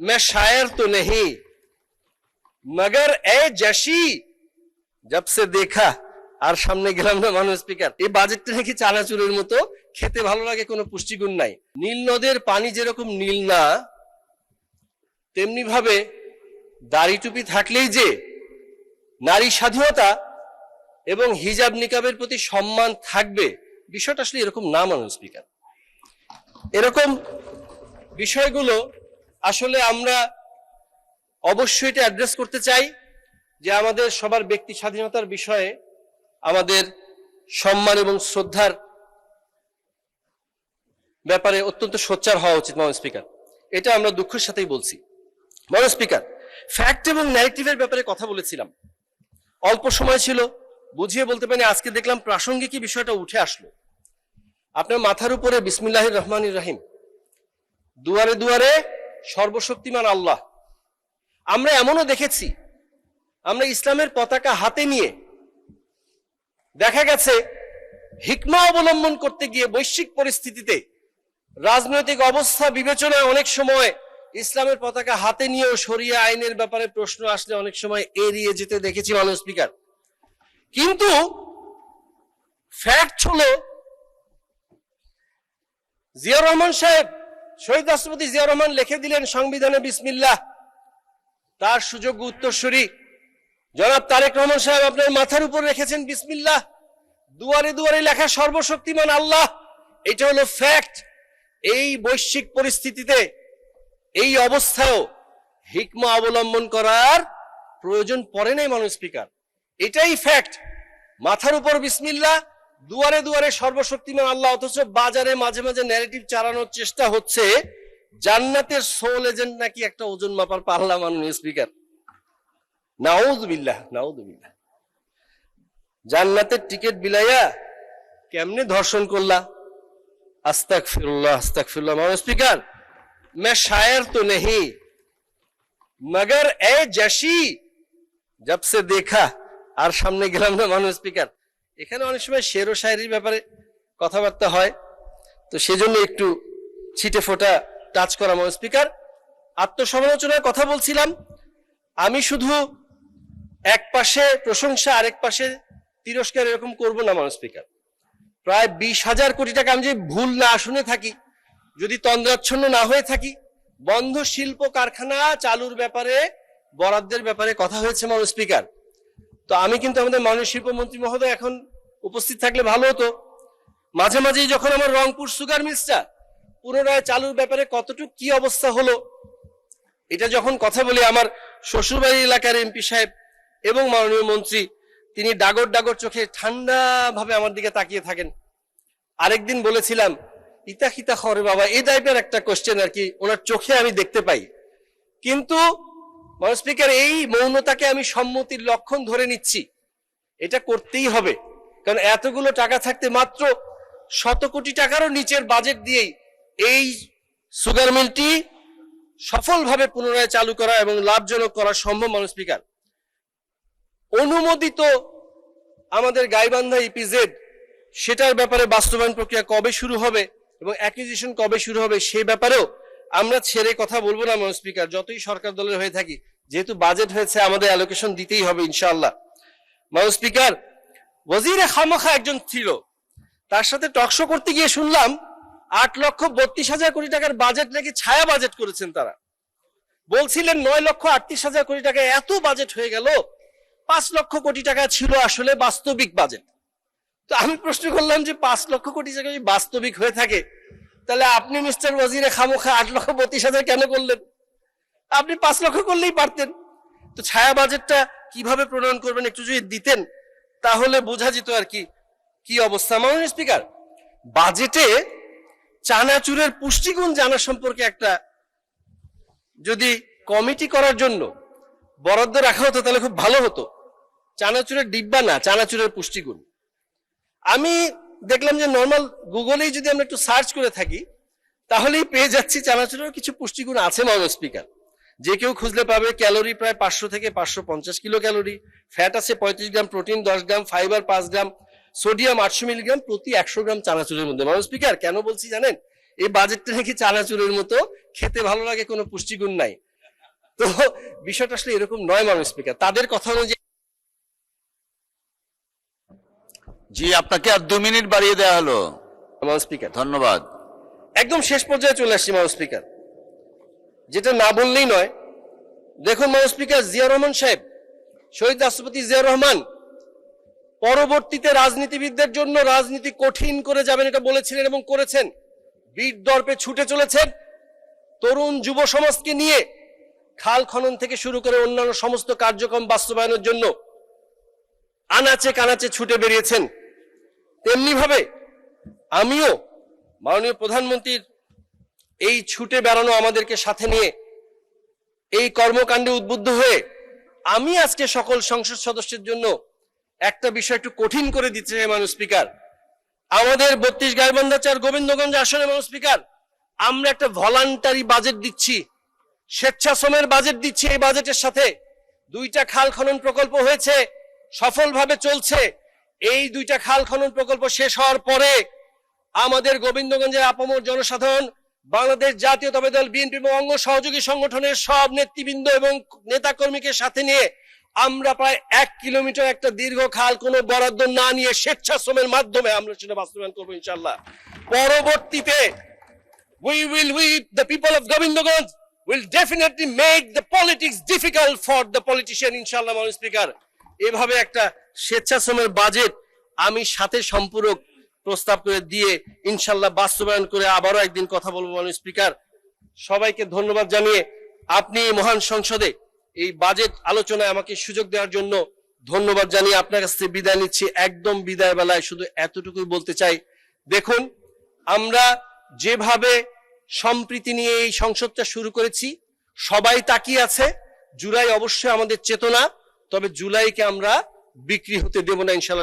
मैं शायर तो नहीं मगर ए जशी जब से देखा। আর সামনে গেলাম না মানুষ স্পিকার। এই বাজেটটা নাকি চানাচুরের মতো, খেতে ভালো লাগে, কোনো পুষ্টিগুণ নাই। নীল নদের পানি যেরকম নীল না, তেমনি ভাবে দাড়ি টুপি থাকলেই যে নারী স্বাধীনতা এবং হিজাব নিকাবের প্রতি সম্মান থাকবে, বিষয়টা আসলে এরকম না মানুষ স্পিকার। এরকম বিষয়গুলো আসলে আমরা অবশ্যই এটা অ্যাড্রেস করতে চাই যে আমাদের সবার ব্যক্তি স্বাধীনতার বিষয়ে আমাদের সম্মান এবং শ্রদ্ধার ব্যাপারে অত্যন্ত সোচ্চার হওয়া উচিত মাননীয় স্পিকার। এটা আমরা দুঃখের সাথেই বলছি। মাননীয় স্পিকার, ফ্যাক্ট এবং ন্যারেটিভের ব্যাপারে কথা বলেছিলাম, অল্প সময় ছিল, বুঝিয়ে বলতে পারি। আজকে দেখলাম প্রাসঙ্গিক বিষয়টা উঠে আসলো। আপনার মাথার উপরে বিসমিল্লাহির রহমানির রহিম, দুয়ারে দুয়ারে সর্বশক্তিমান আল্লাহ। আমরা এমনও দেখেছি, আমরা ইসলামের পতাকা হাতে নিয়ে দেখা গেছে হিকমা অবলম্বন করতে গিয়ে বৈশ্বিক পরিস্থিতিতে রাজনৈতিক অবস্থা বিবেচনায় অনেক সময় ইসলামের পতাকা হাতে নিয়েও শরিয়া আইনের ব্যাপারে প্রশ্ন আসলে অনেক সময় এড়িয়ে যেতে দেখেছি মাননীয় স্পিকার। কিন্তু ফ্যাক্ট হলো জিয়াউর রহমান সাহেব, শহীদ রাষ্ট্রপতি জিয়াউর রহমান লিখে দিলেন সংবিধানে বিসমিল্লাহ। তার সুযোগ্য উত্তরসূরি জনাব তারেক রহমান সাহেব আপনার মাথার উপর রেখেছেন বিসমিল্লাহ। দুয়ারে দুয়ারে লেখা সর্বশক্তিমান আল্লাহ। এটা হলো ফ্যাক্ট। এই বৈশ্বিক পরিস্থিতিতে, এই অবস্থায়ও হিকমা অবলম্বন করার প্রয়োজন পড়ে নাই মাননীয় স্পিকার। এটাই ফ্যাক্ট। মাথার উপর বিসমিল্লাহ, দুয়ারে দুয়ারে সর্বশক্তিমান আল্লাহ, অথচ বাজারে মাঝে মাঝে ন্যারেটিভ চালানোর চেষ্টা হচ্ছে জান্নাতের সোল এজেন্ট নাকি একটা ওজন মাপার পাল্লা মাননীয় স্পিকার। নাউযুবিল্লাহ, নাউযুবিল্লাহ। জান্নাতের টিকিট বিলাইয়া কেমনে ধর্ষণ করলা? আস্তাগফিরুল্লাহ, আস্তাগফিরুল্লাহ। মাননীয় স্পিকার, मैं शायर तो नहीं मगर ए जशी जब से देखा। আর সামনে গেলাম না মাননীয় স্পিকার। এখানে অনেক সময় শের ও শায়েরির ব্যাপারে কথাবার্তা হয়, তো সেজন্য একটু ছিটে ফোটা টাচ করা মাননীয় স্পিকার। আত্মসমালোচনার কথা বলছিলাম। আমি শুধু এক পাশে প্রশংসা আরেক পাশে তিরস্কার এরকম করবো না মাননীয় স্পিকার। প্রায় 20,000 কোটি টাকা আমি যে ভুল না শুনে থাকি, যদি তন্দ্রাচ্ছন্ন না হয়ে থাকি, বন্ধ শিল্প কারখানা চালুর ব্যাপারে, বরাদ্দের ব্যাপারে কথা হয়েছে মাননীয় স্পিকার। তো আমি কিন্তু আমাদের মাননীয় শিল্পমন্ত্রী মহোদয় এখন উপস্থিত থাকলে ভালো হতো। মাঝে মাঝেই যখন আমার রংপুর সুগার মিলসটা পুনরায় চালুর ব্যাপারে কতটুকু কি অবস্থা হলো, এটা যখন কথা বলি, আমার শ্বশুরবাড়ি এলাকার এমপি সাহেব এবং মাননীয় মন্ত্রী তিনি ডাগর ডাগর চোখে ঠান্ডা ভাবে আমার দিকে তাকিয়ে থাকেন। আরেকদিন বলেছিলাম ইতা খিতা খরে বাবা, এই টাইপের একটা কোশ্চেন আর কি ওনার চোখে আমি দেখতে পাই। কিন্তু মাননীয় স্পিকার, এই মৌনতাকে আমি সম্মতির লক্ষণ ধরে নিচ্ছি। এটা করতেই হবে, কারণ এতগুলো টাকা থাকতে মাত্র 100 কোটি টাকারও নিচের বাজেট দিয়েই এই সুগার মিলটি সফলভাবে পুনরায় চালু করা এবং লাভজনক করা সম্ভব মাননীয় স্পিকার। অনুমোদিত আমাদের গাইবান্ধা ইপিজেড, সেটার ব্যাপারে বাস্তবায়ন প্রক্রিয়া কবে শুরু হবে এবং অ্যাকুইজিশন কবে শুরু হবে সেই ব্যাপারেও আমরা ছেড়ে কথা বলবো না মাননীয় স্পিকার, যতই সরকার দলের হয়ে থাকি। যেহেতু বাজেট হয়েছে, আমাদের অ্যালোকেশন দিতেই হবে ইনশাআল্লাহ। মাননীয় স্পিকার, ওয়াজিরে খামখা একজন ছিল, তার সাথে টকশো করতে গিয়ে শুনলাম 8,32,000 কোটি টাকার বাজেট নাকি ছায়া বাজেট করেছেন তারা। বলছিলেন 9,38,000 কোটি টাকা এত বাজেট হয়ে গেল, 5 লক্ষ কোটি টাকা ছিল আসলে বাস্তবিক বাজেট। তো আমি প্রশ্ন করলাম যে 5 লক্ষ কোটি টাকা যদি বাস্তবিক হয়ে থাকে, তাহলে আপনি মিস্টার ওয়াজিরে খামোখা 8,32,000 কেন করলেন? আপনি 5 লক্ষ করলেই পারতেন। তো ছায়া বাজেটটা কিভাবে প্রণয়ন করবেন একটু যদি দিতেন, তাহলে বোঝা যেত আর কি কি অবস্থা। মাননীয় স্পিকার, বাজেটে চানাচুরের পুষ্টিগুণ জানা সম্পর্কে একটা যদি কমিটি করার জন্য বরাদ্দ রাখা হতো তাহলে খুব ভালো হতো। চানাচুরের ডিব্বা না, চানাচুরের পুষ্টিগুণ। আমি দেখলাম যে নর্মাল গুগলেই যদি আমরা একটু সার্চ করে থাকি তাহলেই পেয়ে যাচ্ছি চানাচুরের কিছু পুষ্টিগুণ আছে মাননীয় স্পিকার। যে কেউ খুঁজলে পাবে ক্যালোরি প্রায় 500 থেকে 550 কিলো ক্যালোরি, ফ্যাট আছে 35 গ্রাম, প্রোটিন 10 গ্রাম, ফাইবার 5 গ্রাম, সোডিয়াম 800 মিলিগ্রাম প্রতি 100 গ্রাম চানাচুরের মধ্যে। মাননীয় স্পিকার, কেন বলছি জানেন? এই বাজেটটা নাকি চানাচুরের মতো, খেতে ভালো লাগে, কোনো পুষ্টিগুণ নাই। তো বিষয়টা আসলে এরকম নয় মাননীয় স্পিকার, তাদের কথা অনুযায়ী। জি, আপনাকে আর 2 মিনিট বাড়িয়ে দেওয়া হলো। মাননীয় স্পিকার, ধন্যবাদ। একদম শেষ পর্যায়ে চলে আসছি মাননীয় স্পিকার, যেটা না বললেই নয়। দেখুন মাননীয় স্পিকার, জিয়া রহমান সাহেব, শহীদ রাষ্ট্রপতি জিয়া রহমান পরবর্তীতে রাজনীতিবিদদের জন্য রাজনীতি কঠিন করে যাবেন এটা বলেছিলেন এবং করেছেন। বীর দর্পে ছুটে চলেছেন, তরুণ যুব সমাজকে নিয়ে খাল খনন থেকে শুরু করে অন্যান্য সমস্ত কার্যক্রম বাস্তবায়নের জন্য আনাচে কানাচে ছুটে বেরিয়েছেন। তেমনি ভাবে আমিও মাননীয় প্রধানমন্ত্রীর এই ছুটে বেড়ানো আমাদেরকে সাথে নিয়ে এই কর্মকাণ্ডে উদ্বুদ্ধ হয়ে আমি আজকে সকল সংসদ সদস্যের জন্য একটা বিষয় একটু কঠিন করে দিচ্ছে মাননীয় স্পিকার। আমাদের 32 গাইবান্ধা 4 গোবিন্দগঞ্জ আসনে মাননীয় স্পিকার, আমরা একটা ভলান্টারি বাজেট দিচ্ছি, স্বেচ্ছাশ্রমের বাজেট দিচ্ছি। এই বাজেটের সাথে 2টা খাল খনন প্রকল্প হয়েছে, সফলভাবে চলছে। এই 2টা খাল খনন প্রকল্প শেষ হওয়ার পরে আমাদের গোবিন্দগঞ্জের আপামর জনসাধারণ, বাংলাদেশ জাতীয়তাবাদী দল বিএনপি এবং অঙ্গ সহযোগী সংগঠনের সব নেতৃবৃন্দ এবং নেতাকর্মীকে সাথে নিয়ে আমরা প্রায় 1 কিলোমিটার একটা দীর্ঘ খাল কোনো বরাদ্দ না নিয়ে স্বেচ্ছাশ্রমের মাধ্যমে আমরা সেটা বাস্তবায়ন করবো ইনশাআল্লাহ। পরবর্তীতে the people of Govindganj will definitely make the politics difficult for the politician ইনশাআল্লাহ মাননীয় স্পিকার। এভাবে একটা স্বেচ্ছাশ্রমের বাজেট আমি সাথে সম্পূরক প্রস্তাব করে দিয়ে ইনশাআল্লাহ বাস্তবায়ন করে আবারও একদিন কথা বলবো মাননীয় স্পিকার। সবাইকে ধন্যবাদ জানিয়ে আপনি মহান সংসদে এই বাজেট আলোচনায় আমাকে সুযোগ দেওয়ার জন্য ধন্যবাদ জানিয়ে আপনার কাছ থেকে বিদায় নিচ্ছি। একদম বিদায় বেলায় শুধু এতটুকুই বলতে চাই, দেখুন আমরা যেভাবে সম্প্রীতি নিয়ে এই সংসদটা শুরু করেছি, সবাই তাকিয়ে আছে। জুলাই অবশ্যই আমাদের চেতনা, তবে জুলাইকে আমরা বিক্রি হতে দেব না ইনশাআল্লাহ।